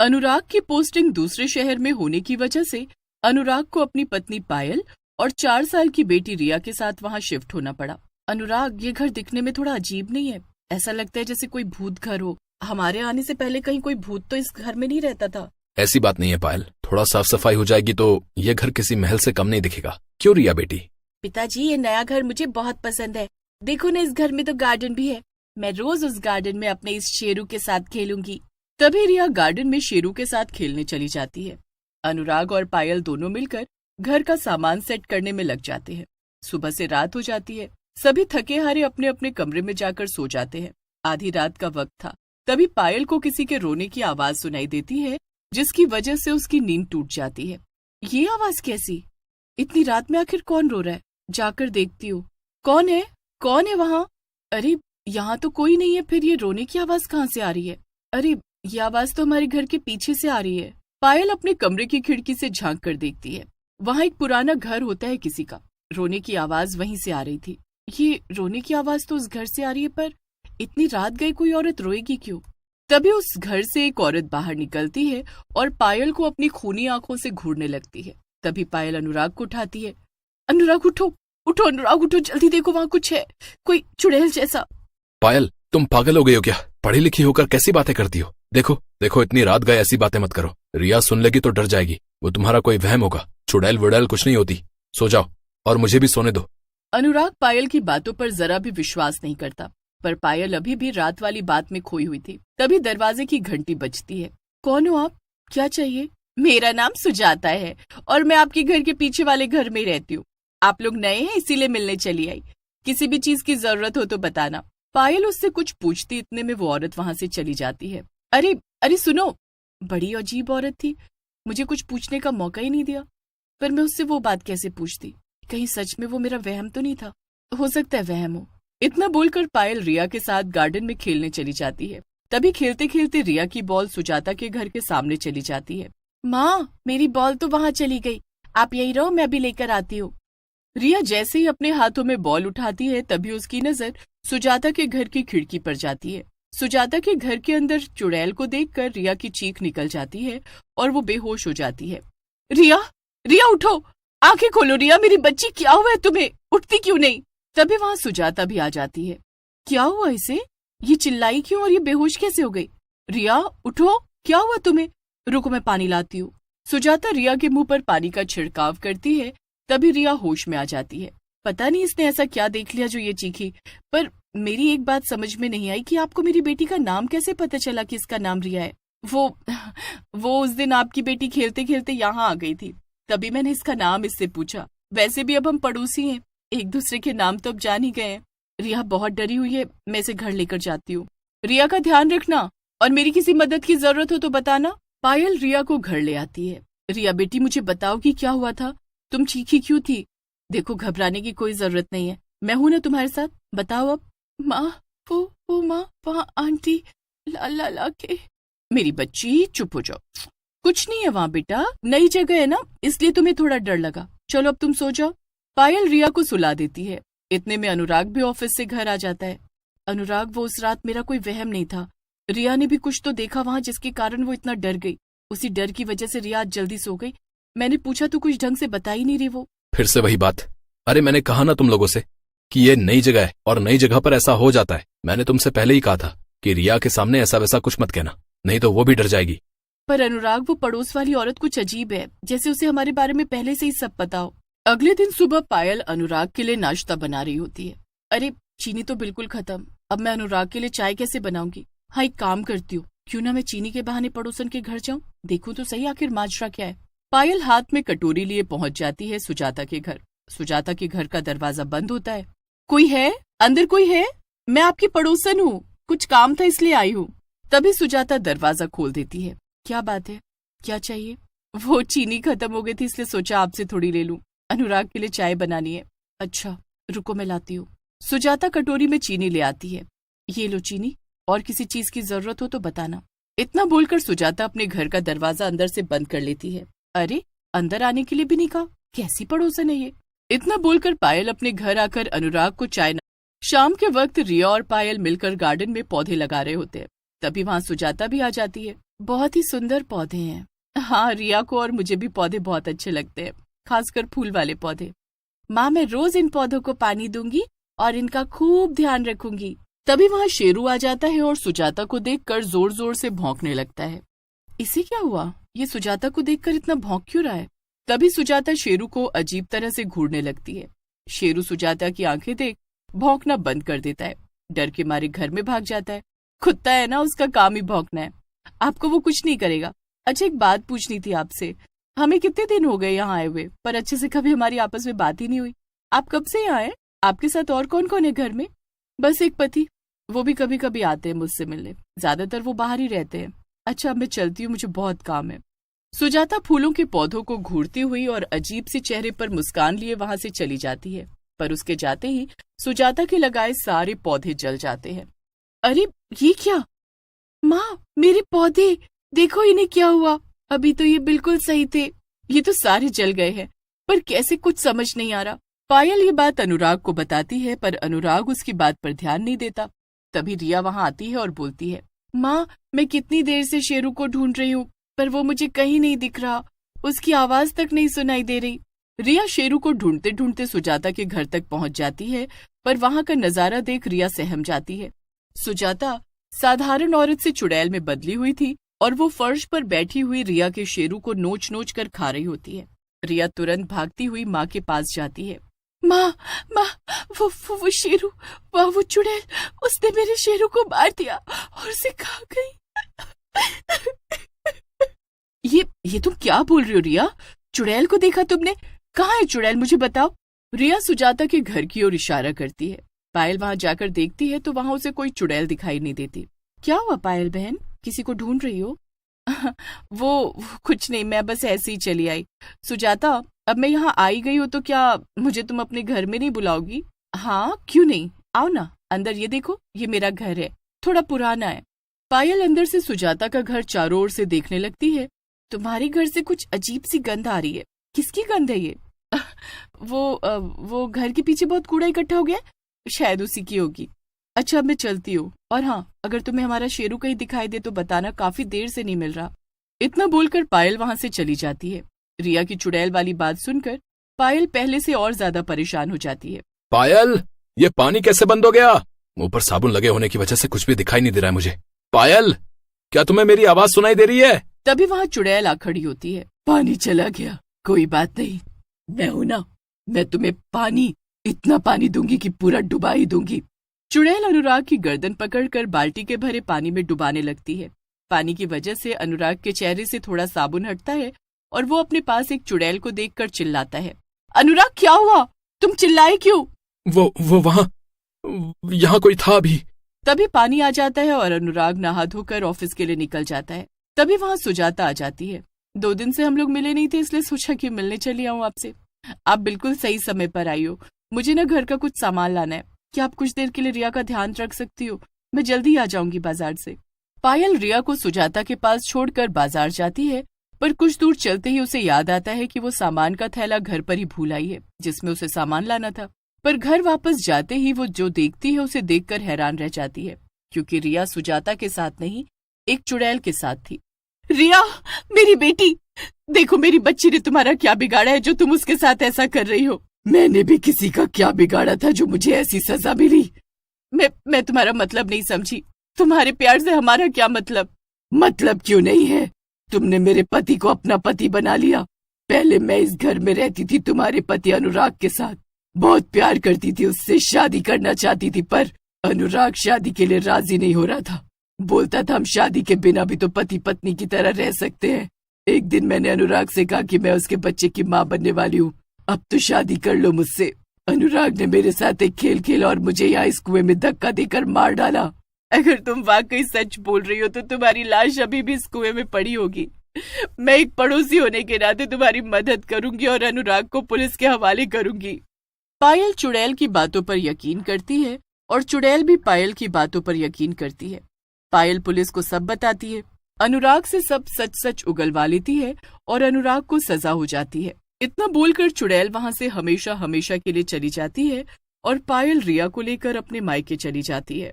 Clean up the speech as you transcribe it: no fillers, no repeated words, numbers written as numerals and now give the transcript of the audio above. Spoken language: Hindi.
अनुराग की पोस्टिंग दूसरे शहर में होने की वजह से अनुराग को अपनी पत्नी पायल और 4 साल की बेटी रिया के साथ वहाँ शिफ्ट होना पड़ा। अनुराग, ये घर दिखने में थोड़ा अजीब नहीं है? ऐसा लगता है जैसे कोई भूत घर हो। हमारे आने से पहले कहीं कोई भूत तो इस घर में नहीं रहता था। ऐसी बात नहीं है पायल, थोड़ा साफ सफाई हो जाएगी तो ये घर किसी महल से कम नहीं दिखेगा। क्यों रिया बेटी? पिताजी, ये नया घर मुझे बहुत पसंद है। देखो ना, इस घर में तो गार्डन भी है। मैं रोज उस गार्डन में अपने इस शेरू के साथ खेलूंगी। तभी रिया गार्डन में शेरू के साथ खेलने चली जाती है। अनुराग और पायल दोनों मिलकर घर का सामान सेट करने में लग जाते हैं। सुबह से रात हो जाती है। सभी थके हारे अपने अपने कमरे में जाकर सो जाते हैं। आधी रात का वक्त था। तभी पायल को किसी के रोने की आवाज सुनाई देती है, जिसकी वजह से उसकी नींद टूट जाती है। ये आवाज कैसी? इतनी रात में आखिर कौन रो रहा है? जाकर देखती हूँ। कौन है? कौन है वहाँ? अरे, यहाँ तो कोई नहीं है, फिर ये रोने की आवाज कहाँ से आ रही है? अरे, ये आवाज तो हमारे घर के पीछे से आ रही है। पायल अपने कमरे की खिड़की से झांक कर देखती है। वहाँ एक पुराना घर होता है किसी का। रोने की आवाज वहीं से आ रही थी। ये रोने की आवाज तो उस घर से आ रही है, पर इतनी रात गई कोई औरत रोएगी क्यों? तभी उस घर से एक औरत बाहर निकलती है और पायल को अपनी खूनी आंखों से घूरने लगती है। तभी पायल अनुराग को उठाती है। अनुराग, उठो उठो, अनुराग उठो, जल्दी देखो, वहाँ कुछ है, कोई चुड़ैल जैसा। पायल, तुम पागल हो गई हो क्या? पढ़ी लिखी होकर कैसी बातें करती हो? देखो देखो, इतनी रात गए ऐसी बातें मत करो। रिया सुन लेगी तो डर जाएगी। वो तुम्हारा कोई वहम होगा। चुड़ैल वुड़ैल कुछ नहीं होती। सो जाओ और मुझे भी सोने दो। अनुराग पायल की बातों पर जरा भी विश्वास नहीं करता, पर पायल अभी भी रात वाली बात में खोई हुई थी। तभी दरवाजे की घंटी बजती है। कौन हो आप? क्या चाहिए? मेरा नाम सुजाता है और मैं आपके घर के पीछे वाले घर में रहती हूँ। आप लोग नए हैं, इसीलिए मिलने चली आई। किसी भी चीज की जरूरत हो तो बताना। पायल उससे कुछ पूछती, इतने में वो औरत वहां से चली जाती है। अरे अरे सुनो, बड़ी अजीब औरत थी। मुझे कुछ पूछने का मौका ही नहीं दिया। पर मैं उससे वो बात कैसे पूछती? कहीं सच में वो मेरा वहम तो नहीं था? हो सकता है वहम हो। इतना बोलकर पायल रिया के साथ गार्डन में खेलने चली जाती है। तभी खेलते खेलते रिया की बॉल सुजाता के घर के सामने चली जाती है। माँ, मेरी बॉल तो वहां चली गई। आप यही रहो, मैं अभी लेकर आती हूँ। रिया जैसे ही अपने हाथों में बॉल उठाती है, तभी उसकी नजर सुजाता के घर की खिड़की पर जाती है। सुजाता के घर के अंदर चुड़ैल को देखकर रिया की चीख निकल जाती है और वो बेहोश हो जाती है। रिया, रिया उठो, आंखें खोलो। रिया, मेरी बच्ची, क्या हुआ है तुम्हें? उठती क्यों नहीं? तभी वहां सुजाता भी आ जाती है। क्या हुआ इसे? ये चिल्लाई क्यों और ये बेहोश कैसे हो गई? रिया उठो, क्या हुआ तुम्हें? रुको, मैं पानी लाती हूँ। सुजाता रिया के मुंह पर पानी का छिड़काव करती है। तभी रिया होश में आ जाती है। पता नहीं इसने ऐसा क्या देख लिया जो ये चीखी। पर मेरी एक बात समझ में नहीं आई कि आपको मेरी बेटी का नाम कैसे पता चला कि इसका नाम रिया है? वो उस दिन आपकी बेटी खेलते खेलते यहाँ आ गई थी, तभी मैंने इसका नाम इससे पूछा। वैसे भी अब हम पड़ोसी हैं, एक दूसरे के नाम तो अब जान ही गए हैं। रिया बहुत डरी हुई है, मैं इसे घर लेकर जाती हूँ। रिया का ध्यान रखना और मेरी किसी मदद की जरूरत हो तो बताना। पायल रिया को घर ले आती है। रिया बेटी, मुझे बताओ कि क्या हुआ था? तुम चीखी क्यों थी? देखो, घबराने की कोई जरूरत नहीं है, मैं हूं ना तुम्हारे साथ। बताओ अब। माँ, वो माँ, वहाँ आंटी ला ला के। मेरी बच्ची, चुप हो जाओ। कुछ नहीं है वहाँ बेटा, नई जगह है ना, इसलिए तुम्हें थोड़ा डर लगा। चलो अब तुम सो जाओ। पायल रिया को सुला देती है। इतने में अनुराग भी ऑफिस से घर आ जाता है। अनुराग, वो उस रात मेरा कोई वहम नहीं था। रिया ने भी कुछ तो देखा वहाँ, जिसके कारण वो इतना डर गई। उसी डर की वजह से रिया आज जल्दी सो गई। मैंने पूछा तो कुछ ढंग से बता ही नहीं रही वो। फिर से वही बात। अरे मैंने कहा ना तुम लोगों से कि ये नई जगह है और नई जगह पर ऐसा हो जाता है। मैंने तुमसे पहले ही कहा था कि रिया के सामने ऐसा वैसा कुछ मत कहना, नहीं तो वो भी डर जाएगी। पर अनुराग, वो पड़ोस वाली औरत कुछ अजीब है, जैसे उसे हमारे बारे में पहले से ही सब पता हो। अगले दिन सुबह पायल अनुराग के लिए नाश्ता बना रही होती है। अरे, चीनी तो बिल्कुल खत्म। अब मैं अनुराग के लिए चाय कैसे बनाऊंगी? हाँ, एक काम करती हूँ, क्यों ना मैं चीनी के बहाने पड़ोसन के घर जाऊं, देखूं तो सही आखिर माजरा क्या है। पायल हाथ में कटोरी लिए पहुंच जाती है सुजाता के घर। सुजाता के घर का दरवाजा बंद होता है। कोई है? अंदर कोई है? मैं आपकी पड़ोसन हूँ, कुछ काम था इसलिए आई हूँ। तभी सुजाता दरवाजा खोल देती है। क्या बात है, क्या चाहिए? वो चीनी खत्म हो गई थी, इसलिए सोचा आपसे थोड़ी ले लूं। अनुराग के लिए चाय बनानी है। अच्छा, रुको मैं लाती हूँ। सुजाता कटोरी में चीनी ले आती है। ये लो चीनी, और किसी चीज की जरूरत हो तो बताना। इतना बोलकर सुजाता अपने घर का दरवाजा अंदर से बंद कर लेती है। अरे, अंदर आने के लिए भी नहीं कहा, कैसी पड़ोसन है ये? इतना बोलकर पायल अपने घर आकर अनुराग को चाय। शाम के वक्त रिया और पायल मिलकर गार्डन में पौधे लगा रहे होते हैं। तभी वहां सुजाता भी आ जाती है। बहुत ही सुंदर पौधे हैं। हाँ, रिया को और मुझे भी पौधे बहुत अच्छे लगते हैं, खासकर फूल वाले पौधे। माँ, मैं रोज इन पौधों को पानी दूंगी और इनका खूब ध्यान रखूंगी। तभी वहाँ शेरू आ जाता है और सुजाता को देखकर जोर जोर से भौंकने लगता है। इसे क्या हुआ? ये सुजाता को देखकर इतना भौंक क्यों रहा है? तभी सुजाता शेरू को अजीब तरह से घूरने लगती है। शेरू सुजाता की आंखें देख भौंकना बंद कर देता है। डर के मारे घर में भाग जाता है। कुत्ता है ना, उसका काम ही भौंकना है। आपको वो कुछ नहीं करेगा। अच्छा, एक बात पूछनी थी आपसे। हमें कितने दिन हो गए यहाँ आए हुए, पर अच्छे से कभी हमारी आपस में बात ही नहीं हुई। आप कब से यहाँ आए? आपके साथ और कौन कौन है घर में? बस एक पति, वो भी कभी कभी आते हैं मुझसे मिलने। ज्यादातर वो बाहर ही रहते हैं। अच्छा, अब मैं चलती हूँ, मुझे बहुत काम है। सुजाता फूलों के पौधों को घूरती हुई और अजीब सी चेहरे पर मुस्कान लिए वहां से चली जाती है। पर उसके जाते ही सुजाता के लगाए सारे पौधे जल जाते हैं। अरे ये क्या? माँ, मेरे पौधे देखो, इन्हें क्या हुआ? अभी तो ये बिल्कुल सही थे, ये तो सारे जल गए हैं। पर कैसे, कुछ समझ नहीं आ रहा। पायल ये बात अनुराग को बताती है, पर अनुराग उसकी बात पर ध्यान नहीं देता। तभी रिया वहां आती है और बोलती है, माँ, मैं कितनी देर से शेरू को ढूंढ रही हूँ, पर वो मुझे कहीं नहीं दिख रहा। उसकी आवाज तक नहीं सुनाई दे रही। रिया शेरू को ढूंढते ढूंढते सुजाता के घर तक पहुंच जाती है, पर वहां का नजारा देख रिया सहम जाती है। सुजाता साधारण औरत से चुड़ैल में बदली हुई थी और वो फर्श पर बैठी हुई रिया के शेरू को नोच नोच कर खा रही होती है। रिया तुरंत भागती हुई माँ के पास जाती है। माँ, माँ, वो शेरू, वो चुड़ैल, उसने मेरे शेरू को मार दिया और उसे खा गई। ये तुम क्या बोल रही हो रिया? चुड़ैल को देखा तुमने? कहाँ है चुड़ैल, मुझे बताओ। रिया सुजाता के घर की ओर इशारा करती है। पायल वहां जाकर देखती है तो वहां उसे कोई चुड़ैल दिखाई नहीं देती। क्या हुआ पायल बहन, किसी को ढूंढ रही हो? वो कुछ नहीं, मैं बस ऐसे ही चली आई। सुजाता, अब मैं यहाँ आई गई हूँ तो क्या मुझे तुम अपने घर में नहीं बुलाओगी? हाँ, क्यों नहीं, आओ ना अंदर। ये देखो, ये मेरा घर है, थोड़ा पुराना है। पायल अंदर से सुजाता का घर चारों ओर से देखने लगती है। तुम्हारे घर से कुछ अजीब सी गंध आ रही है। किसकी गंध है ये? वो घर के पीछे बहुत कूड़ा इकट्ठा हो गया, शायद उसी की होगी। अच्छा, अब मैं चलती हूँ। और हाँ, अगर तुम्हें हमारा शेरू कहीं दिखाई दे तो बताना, काफी देर से नहीं मिल रहा। इतना बोलकर पायल वहां से चली जाती है। रिया की चुड़ैल वाली बात सुनकर पायल पहले से और ज्यादा परेशान हो जाती है। पायल, ये पानी कैसे बंद हो गया? मुंह पर साबुन लगे होने की वजह से कुछ भी दिखाई नहीं दे रहा है मुझे। पायल, क्या तुम्हें मेरी आवाज सुनाई दे रही है? तभी वहां चुड़ैल आ खड़ी होती है। पानी चला गया, कोई बात नहीं, मैं हूं ना, मैं तुम्हें पानी, इतना पानी दूंगी कि पूरा डुबा ही दूंगी। चुड़ैल अनुराग की गर्दन पकड़कर बाल्टी के भरे पानी में डुबाने लगती है। पानी की वजह से अनुराग के चेहरे से थोड़ा साबुन हटता है और वो अपने पास एक चुड़ैल को देखकर चिल्लाता है। अनुराग, क्या हुआ? तुम चिल्लाए क्यों? वो वहां, यहाँ कोई था अभी। तभी पानी आ जाता है और अनुराग नहा धोकर ऑफिस के लिए निकल जाता है। तभी वहां सुजाता आ जाती है। 2 दिन से हम लोग मिले नहीं थे, इसलिए सोचा कि मिलने चली आऊं आपसे। आप बिल्कुल सही समय पर आई हो। मुझे ना घर का कुछ सामान लाना है। क्या आप कुछ देर के लिए रिया का ध्यान रख सकती हो? मैं जल्दी आ जाऊंगी बाजार से। पायल रिया को सुजाता के पास छोड़कर बाजार जाती है, पर कुछ दूर चलते ही उसे याद आता है कि वो सामान का थैला घर पर ही भूल आई है, जिसमें उसे सामान लाना था। पर घर वापस जाते ही वो जो देखती है उसे देखकर हैरान रह जाती है, क्योंकि रिया सुजाता के साथ नहीं, एक चुड़ैल के साथ थी। रिया, मेरी बेटी, देखो मेरी बच्ची ने तुम्हारा क्या बिगाड़ा है जो तुम उसके साथ ऐसा कर रही हो। मैंने भी किसी का क्या बिगाड़ा था जो मुझे ऐसी सजा मिली? मैं तुम्हारा मतलब नहीं समझी। तुम्हारे प्यार से हमारा क्या मतलब? मतलब क्यों नहीं है? तुमने मेरे पति को अपना पति बना लिया। पहले मैं इस घर में रहती थी तुम्हारे पति अनुराग के साथ, बहुत प्यार करती थी, उससे शादी करना चाहती थी, पर अनुराग शादी के लिए राजी नहीं हो रहा था। बोलता था हम शादी के बिना भी तो पति पत्नी की तरह रह सकते हैं। एक दिन मैंने अनुराग से कहा कि मैं उसके बच्चे की माँ बनने वाली हूँ, अब तो शादी कर लो मुझसे। अनुराग ने मेरे साथ एक खेल खेला और मुझे यहाँ इस कुएं में धक्का देकर मार डाला। अगर तुम वाकई सच बोल रही हो तो तुम्हारी लाश अभी भी इस कुएं में पड़ी होगी। मैं एक पड़ोसी होने के नाते तुम्हारी मदद करूंगी और अनुराग को पुलिस के हवाले करूंगी। पायल चुड़ैल की बातों पर यकीन करती है और चुड़ैल भी पायल की बातों पर यकीन करती है। पायल पुलिस को सब बताती है, अनुराग से सब सच सच उगलवा लेती है और अनुराग को सजा हो जाती है। इतना बोलकर चुड़ैल वहां से हमेशा हमेशा के लिए चली जाती है और पायल रिया को लेकर अपने मायके चली जाती है।